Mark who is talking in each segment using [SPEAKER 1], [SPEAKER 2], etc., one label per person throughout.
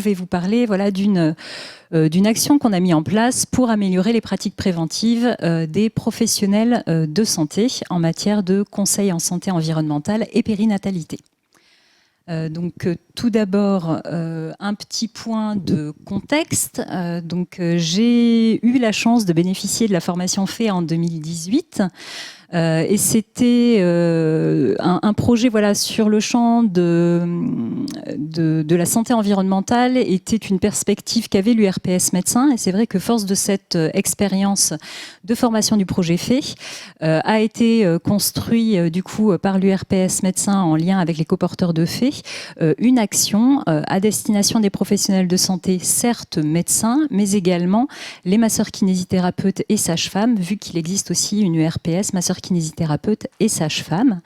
[SPEAKER 1] je vais vous parler d'une action qu'on a mis en place pour améliorer les pratiques préventives des professionnels de santé en matière de conseil en santé environnementale et périnatalité. Tout d'abord, un petit point de contexte. J'ai eu la chance de bénéficier de la formation FAIT en 2018. Et c'était un projet sur le champ de la santé environnementale, était une perspective qu'avait l'URPS médecin. Et c'est vrai que force de cette expérience de formation du projet FAIT a été construit du coup par l'URPS médecin en lien avec les coporteurs de FAIT, une action à destination des professionnels de santé, certes médecins, mais également les masseurs kinésithérapeutes et sages-femmes, vu qu'il existe aussi une URPS, masseurs kinésithérapeute et sage-femme.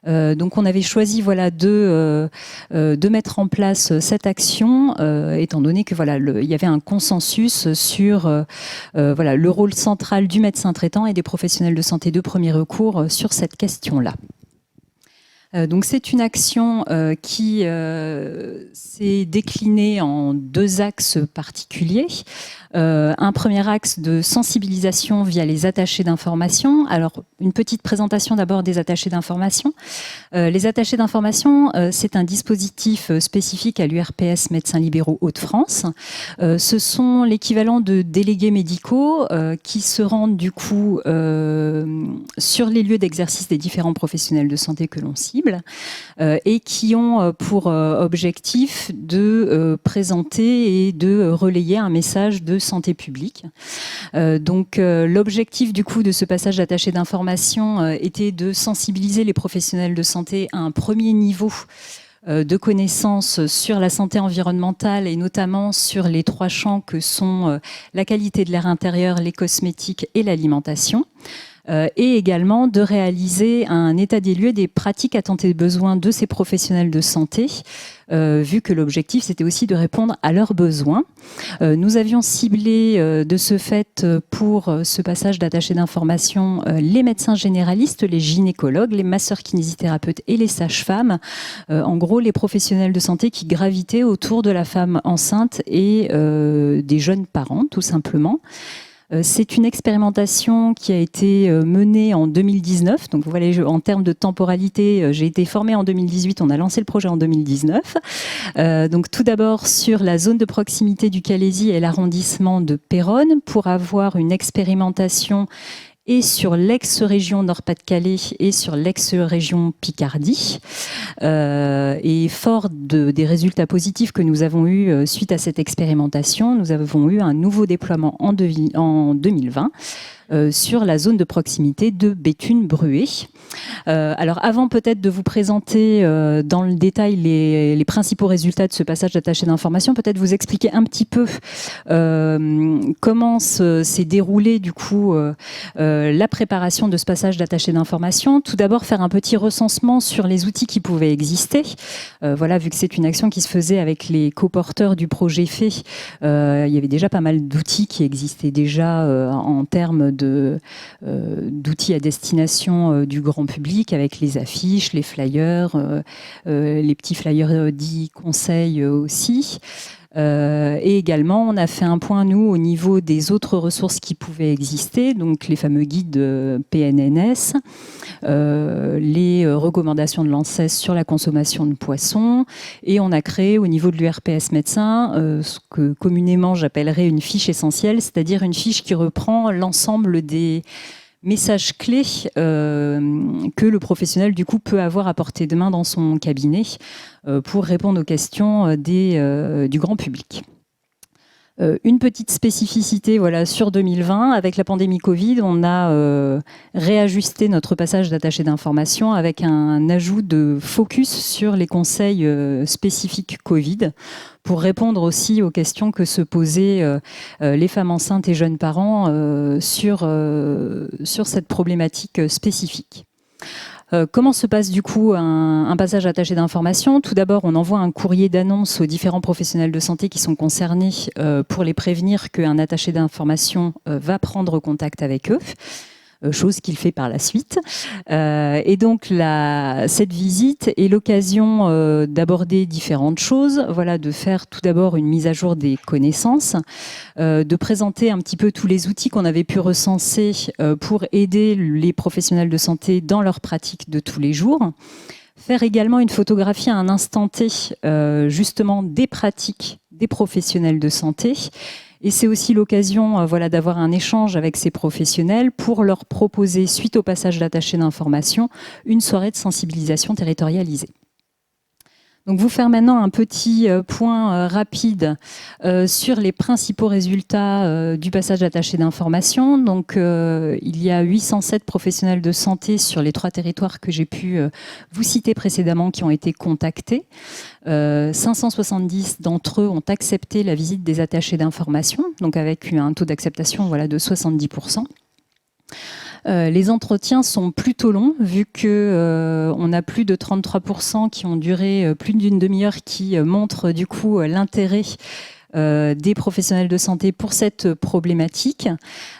[SPEAKER 1] Donc on avait choisi de mettre en place cette action, étant donné que il y avait un consensus sur le rôle central du médecin traitant et des professionnels de santé de premier recours sur cette question-là. Donc c'est une action qui s'est déclinée en deux axes particuliers. Un premier axe de sensibilisation via les attachés d'information. Alors, une petite présentation d'abord des attachés d'information. Les attachés d'information, c'est un dispositif spécifique à l'URPS Médecins Libéraux Hauts-de-France. Ce sont l'équivalent de délégués médicaux qui se rendent du coup sur les lieux d'exercice des différents professionnels de santé que l'on cible et qui ont pour objectif de présenter et de relayer un message de santé publique. L'objectif du coup de ce passage d'attaché d'information était de sensibiliser les professionnels de santé à un premier niveau de connaissances sur la santé environnementale et notamment sur les trois champs que sont la qualité de l'air intérieur, les cosmétiques et l'alimentation. Et également de réaliser un état des lieux des pratiques à tenter besoin de ces professionnels de santé, vu que l'objectif c'était aussi de répondre à leurs besoins. Nous avions ciblé de ce fait pour ce passage d'attaché d'information les médecins généralistes, les gynécologues, les masseurs kinésithérapeutes et les sages-femmes, en gros les professionnels de santé qui gravitaient autour de la femme enceinte et des jeunes parents tout simplement. C'est une expérimentation qui a été menée en 2019. Donc, vous voyez, en termes de temporalité, j'ai été formée en 2018. On a lancé le projet en 2019. Donc, tout d'abord sur la zone de proximité du Calaisis et l'arrondissement de Péronne pour avoir une expérimentation et sur l'ex-région Nord-Pas-de-Calais et sur l'ex-région Picardie. Et fort des résultats positifs que nous avons eus suite à cette expérimentation, nous avons eu un nouveau déploiement en 2020 sur la zone de proximité de Béthune-Bruay. Alors avant peut-être de vous présenter dans le détail les principaux résultats de ce passage d'attaché d'information, peut-être vous expliquer un petit peu comment s'est déroulée du coup la préparation de ce passage d'attaché d'information. Tout d'abord faire un petit recensement sur les outils qui pouvaient exister. Vu que c'est une action qui se faisait avec les coporteurs du projet FAIT, il y avait déjà pas mal d'outils qui existaient déjà en termes d'outils à destination du grand public avec les affiches, les flyers, les petits flyers dits conseils aussi. Et également, on a fait un point, nous, au niveau des autres ressources qui pouvaient exister, donc les fameux guides PNNS, les recommandations de l'ANSES sur la consommation de poissons, et on a créé au niveau de l'URPS médecin ce que communément j'appellerais une fiche essentielle, c'est-à-dire une fiche qui reprend l'ensemble des messages clés que le professionnel du coup peut avoir à portée de main dans son cabinet pour répondre aux questions du grand public. Une petite spécificité sur 2020, avec la pandémie Covid, on a réajusté notre passage d'attaché d'information avec un ajout de focus sur les conseils spécifiques Covid pour répondre aussi aux questions que se posaient les femmes enceintes et jeunes parents sur cette problématique spécifique. Comment se passe du coup un passage attaché d'information? Tout d'abord, on envoie un courrier d'annonce aux différents professionnels de santé qui sont concernés pour les prévenir qu'un attaché d'information va prendre contact avec eux. chose qu'il fait par la suite. Et donc cette visite est l'occasion d'aborder différentes choses, voilà, de faire tout d'abord une mise à jour des connaissances, de présenter un petit peu tous les outils qu'on avait pu recenser pour aider les professionnels de santé dans leur pratique de tous les jours. Faire également une photographie à un instant T, justement des pratiques des professionnels de santé. Et c'est aussi l'occasion voilà, d'avoir un échange avec ces professionnels pour leur proposer, suite au passage d'attaché d'information, une soirée de sensibilisation territorialisée. Donc, vous faire maintenant un petit point rapide sur les principaux résultats du passage d'attaché d'information. Donc, il y a 807 professionnels de santé sur les 3 territoires que j'ai pu vous citer précédemment qui ont été contactés. 570 d'entre eux ont accepté la visite des attachés d'information, donc avec un taux d'acceptation voilà, de 70%. Les entretiens sont plutôt longs, vu qu'on a plus de 33% qui ont duré plus d'une demi-heure, qui montrent du coup l'intérêt des professionnels de santé pour cette problématique,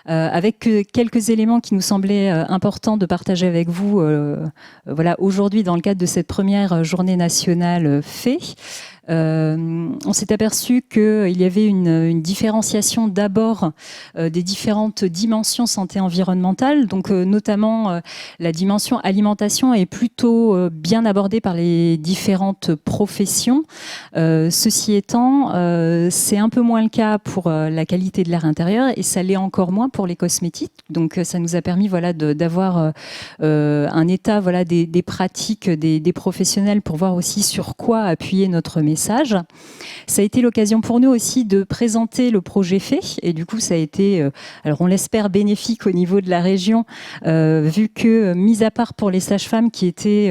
[SPEAKER 1] avec quelques éléments qui nous semblaient importants de partager avec vous voilà, aujourd'hui dans le cadre de cette première journée nationale FAIT. On s'est aperçu qu'il y avait une différenciation d'abord des différentes dimensions santé environnementale, donc notamment la dimension alimentation est plutôt bien abordée par les différentes professions. Ceci étant, c'est un peu moins le cas pour la qualité de l'air intérieur et ça l'est encore moins pour les cosmétiques. Donc ça nous a permis voilà, d'avoir un état voilà, des pratiques des professionnels pour voir aussi sur quoi appuyer notre message. Ça a été l'occasion pour nous aussi de présenter le projet FAIT et du coup ça a été, alors on l'espère bénéfique au niveau de la région, vu que mis à part pour les sages-femmes qui étaient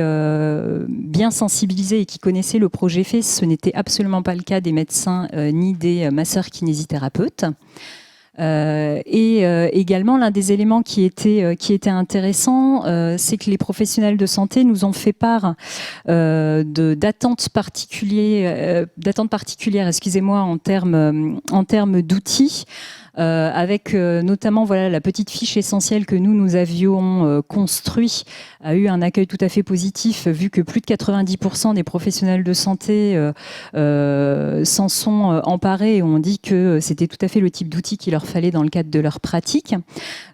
[SPEAKER 1] bien sensibilisées et qui connaissaient le projet FAIT, ce n'était absolument pas le cas des médecins ni des masseurs kinésithérapeutes. Et également, l'un des éléments qui était intéressant, c'est que les professionnels de santé nous ont fait part d'attentes particulières, excusez-moi, en termes d'outils. Avec notamment voilà, la petite fiche essentielle que nous avions construit a eu un accueil tout à fait positif, vu que plus de 90% des professionnels de santé s'en sont emparés et ont dit que c'était tout à fait le type d'outil qu'il leur fallait dans le cadre de leur pratique.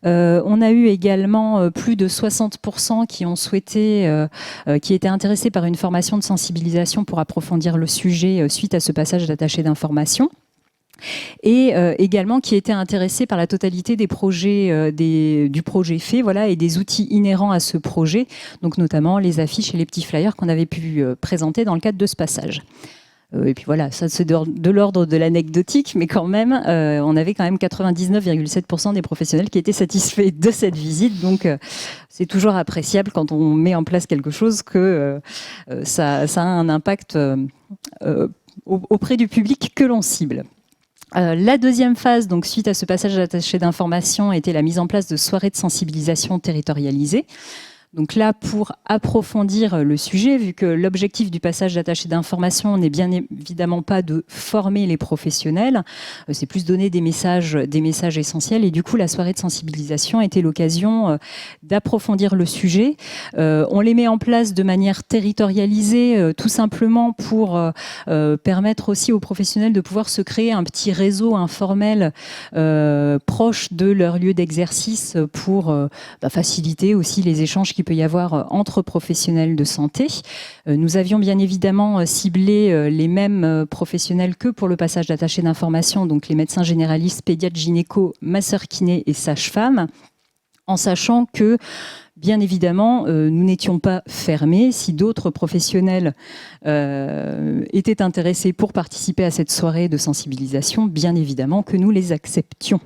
[SPEAKER 1] On a eu également plus de 60% qui ont souhaité, qui étaient intéressés par une formation de sensibilisation pour approfondir le sujet suite à ce passage d'attaché d'information. Et également qui étaient intéressés par la totalité des projets, du projet FAIT, voilà, et des outils inhérents à ce projet, donc notamment les affiches et les petits flyers qu'on avait pu présenter dans le cadre de ce passage. Et puis voilà, ça c'est de l'ordre de l'anecdotique, mais quand même, on avait quand même 99,7% des professionnels qui étaient satisfaits de cette visite, donc c'est toujours appréciable quand on met en place quelque chose que ça a un impact auprès du public que l'on cible. La deuxième phase, donc suite à ce passage d'attaché d'information, était la mise en place de soirées de sensibilisation territorialisées. Donc là, pour approfondir le sujet, vu que l'objectif du passage d'attaché d'information n'est bien évidemment pas de former les professionnels, c'est plus donner des messages essentiels. Et du coup, la soirée de sensibilisation était l'occasion d'approfondir le sujet. On les met en place de manière territorialisée, tout simplement pour permettre aussi aux professionnels de pouvoir se créer un petit réseau informel proche de leur lieu d'exercice pour faciliter aussi les échanges qui peut y avoir entre professionnels de santé. Nous avions bien évidemment ciblé les mêmes professionnels que pour le passage d'attaché d'information, donc les médecins généralistes, pédiatres, gynéco, masseurs kinés et sages-femmes, en sachant que bien évidemment, nous n'étions pas fermés. Si d'autres professionnels étaient intéressés pour participer à cette soirée de sensibilisation, bien évidemment que nous les acceptions.